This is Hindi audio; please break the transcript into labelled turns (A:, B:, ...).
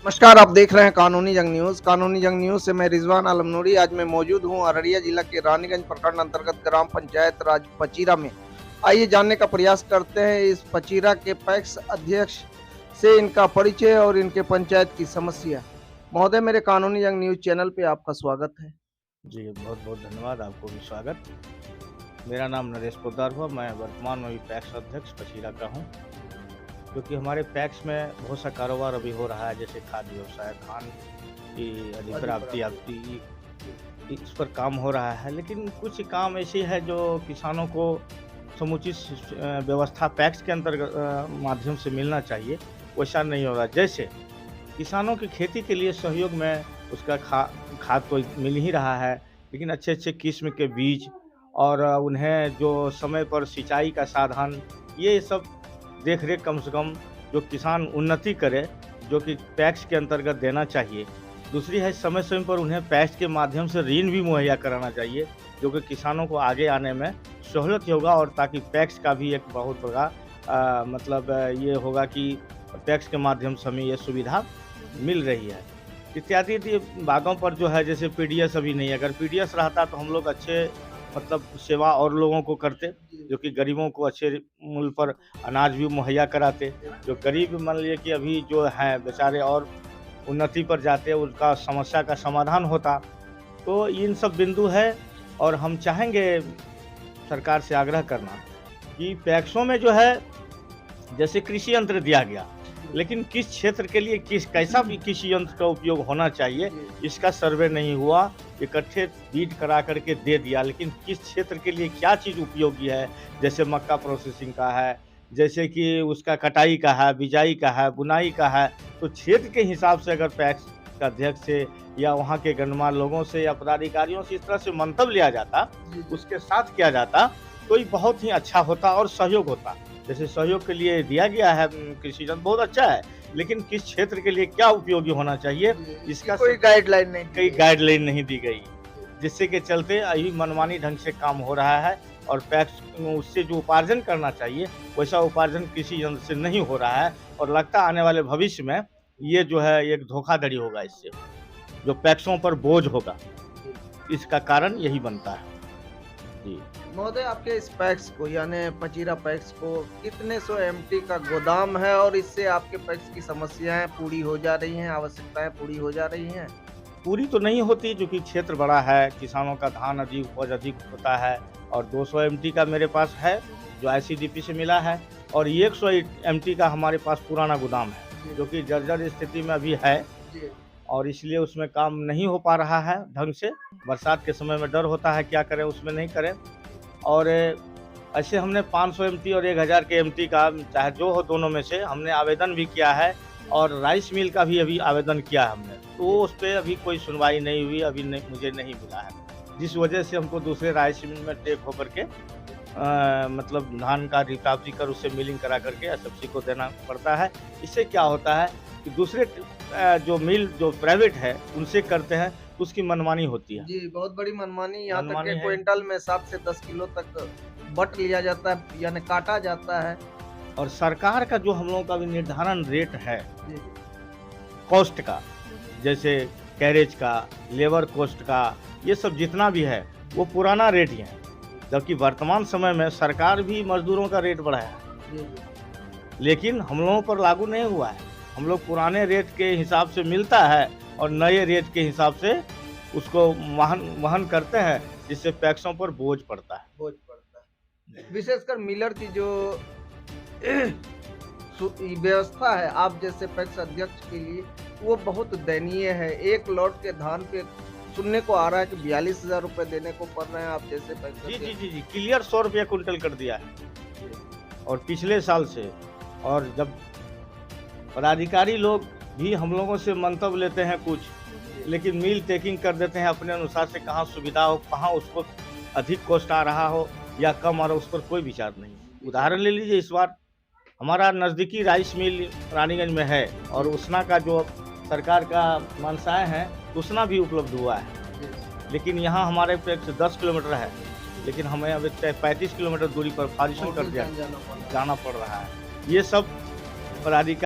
A: नमस्कार, आप देख रहे हैं कानूनी जंग न्यूज़। कानूनी जंग न्यूज़ से मैं रिजवान आलम नूरी। आज मैं मौजूद हूं अररिया जिला के रानीगंज प्रखंड अंतर्गत ग्राम पंचायत राज पचीरा में। आइए जानने का प्रयास करते हैं इस पचीरा के पैक्स अध्यक्ष से इनका परिचय और इनके पंचायत की समस्या। महोदय, मेरे कानूनी जंग न्यूज़ चैनल पे आपका स्वागत है।
B: जी, बहुत-बहुत धन्यवाद, आपको भी स्वागत। मेरा नाम नरेश पोद्दार हुआ, मैं वर्तमान में भी पैक्स अध्यक्ष पचीरा का हूँ। क्योंकि हमारे पैक्स में बहुत सा कारोबार अभी हो रहा है, जैसे खाद्य व्यवसाय, धान की अधिप्राप्ति इस पर काम हो रहा है। लेकिन कुछ काम ऐसे है जो किसानों को समुचित व्यवस्था पैक्स के माध्यम से मिलना चाहिए, वैसा नहीं हो रहा। जैसे किसानों की खेती के लिए सहयोग में उसका खाद तो मिल ही रहा है, लेकिन अच्छे-अच्छे किस्म के बीज और उन्हें जो समय पर सिंचाई का साधन, ये सब देख-रेख कम से कम जो किसान उन्नति करे, जो कि पैक्स के अंतर्गत देना चाहिए। दूसरी है, समय-समय पर उन्हें पैक्स के माध्यम से ऋण भी मुहैया कराना चाहिए, जो कि किसानों को आगे आने में सहूलियत होगा और ताकि पैक्स का भी एक बहुत बड़ा ये होगा कि पैक्स के माध्यम से हमें ये सुविधा मिल रही है। इत्यादि बातों पर जो है, जैसे पीडीएस अभी नहीं है, अगर पीडीएस रहता तो हम लोग अच्छे सेवा और लोगों को करते, जो कि गरीबों को अच्छे मूल्य पर अनाज भी मुहैया कराते। जो गरीब मान लीजिए कि अभी जो हैं बेचारे और उन्नति पर जाते, उनका समस्या का समाधान होता। तो इन सब बिंदु है और हम चाहेंगे सरकार से आग्रह करना कि पैक्सों में जो है, जैसे कृषि यंत्र दिया गया, लेकिन किस क्षेत्र के लिए कैसा भी कृषि यंत्र का उपयोग होना चाहिए, इसका सर्वे नहीं हुआ। इकट्ठे बीट करा करके दे दिया, लेकिन किस क्षेत्र के लिए क्या चीज़ उपयोगी है, जैसे मक्का प्रोसेसिंग का है, जैसे कि उसका कटाई का है, बिजाई का है, बुनाई का है, तो क्षेत्र के हिसाब से अगर पैक्स का अध्यक्ष से या वहाँ के गणमान्य लोगों से या पदाधिकारियों से इस तरह से मंतव्य लिया जाता, उसके साथ किया जाता, तो ये बहुत ही अच्छा होता और सहयोग होता। जैसे सहयोग के लिए दिया गया है कृषि यंत्र, बहुत अच्छा है, लेकिन किस क्षेत्र के लिए क्या उपयोगी होना चाहिए, इसका
A: कोई गाइडलाइन
B: नहीं दी गई, जिससे के चलते अभी मनमानी ढंग से काम हो रहा है और पैक्स उससे जो उपार्जन करना चाहिए, वैसा उपार्जन कृषि यंत्र से नहीं हो रहा है। और लगता आने वाले भविष्य में ये जो है एक धोखाधड़ी होगा, इससे जो पैक्सों पर बोझ होगा, इसका कारण यही बनता है। जी।
A: महोदय, आपके इस पैक्स को यानी पचीरा पैक्स को कितने सौ एमटी का गोदाम है और इससे आपके पैक्स की समस्याएं पूरी हो जा रही हैं, आवश्यकताएं पूरी हो जा रही हैं?
B: पूरी तो नहीं होती, क्योंकि क्षेत्र बड़ा है, किसानों का धान उपज अधिक होता है और 200 एमटी का मेरे पास है, जो आईसीडीपी से मिला है, और 100 एमटी का हमारे पास पुराना गोदाम है, जो कि जर्जर स्थिति में अभी है और इसलिए उसमें काम नहीं हो पा रहा है ढंग से। बरसात के समय में डर होता है, क्या करें, उसमें नहीं करें। और ऐसे हमने 500 एमटी और 1000 के एमटी का, चाहे जो हो दोनों में से, हमने आवेदन भी किया है और राइस मिल का भी अभी आवेदन किया है हमने, तो उस पर अभी कोई सुनवाई नहीं हुई, अभी मुझे नहीं मिला है, जिस वजह से हमको दूसरे राइस मिल में टेक होकर के धान का रिकवरी कर उससे मिलिंग करा करके एसएफसी को देना पड़ता है। इससे क्या होता है कि दूसरे जो मिल जो प्राइवेट है उनसे करते हैं तो उसकी मनमानी होती है।
A: जी, बहुत बड़ी मनमानी, यहाँ तक के क्विंटल में 7 से 10 किलो तक बट लिया जाता है, यानी काटा जाता है।
B: और सरकार का जो हम लोगों का भी निर्धारण रेट है कॉस्ट का, जैसे कैरेज का, लेबर कॉस्ट का, ये सब जितना भी है वो पुराना रेट ही है, जबकि वर्तमान समय में सरकार भी मजदूरों का रेट बढ़ाया है, लेकिन हम लोगों पर लागू नहीं हुआ है। हम लोग पुराने रेट के हिसाब से मिलता है और नए रेट के हिसाब से उसको वहन करते हैं, जिससे पैक्सों पर बोझ पड़ता है।
A: विशेषकर मिलर की जो व्यवस्था है आप जैसे पैक्स अध्यक्ष के लिए, वो बहुत दयनीय है। एक लॉट के धान पे सुनने को आ रहा है कि 42,000 रुपए देने को पड़ रहे हैं आप जैसे पैक्स।
B: जी, क्लियर 100 रुपया कुंटल कर दिया है और पिछले साल से। और जब पदाधिकारी लोग भी हम लोगों से मंतव्य लेते हैं कुछ, लेकिन मिल टेकिंग कर देते हैं अपने अनुसार से, कहाँ सुविधा हो, कहाँ उसको अधिक कॉस्ट आ रहा हो या कम आ रहा हो, उस पर कोई विचार नहीं। उदाहरण ले लीजिए, इस बार हमारा नज़दीकी राइस मिल रानीगंज में है और उसना का जो सरकार का मंशाएँ हैं, उसना भी उपलब्ध हुआ है, लेकिन यहाँ हमारे पैक्स 10 किलोमीटर है, लेकिन हमें अभी 35 किलोमीटर दूरी पर फारिशन कर दिया जाना पड़ रहा है। ये सब पदाधिकारी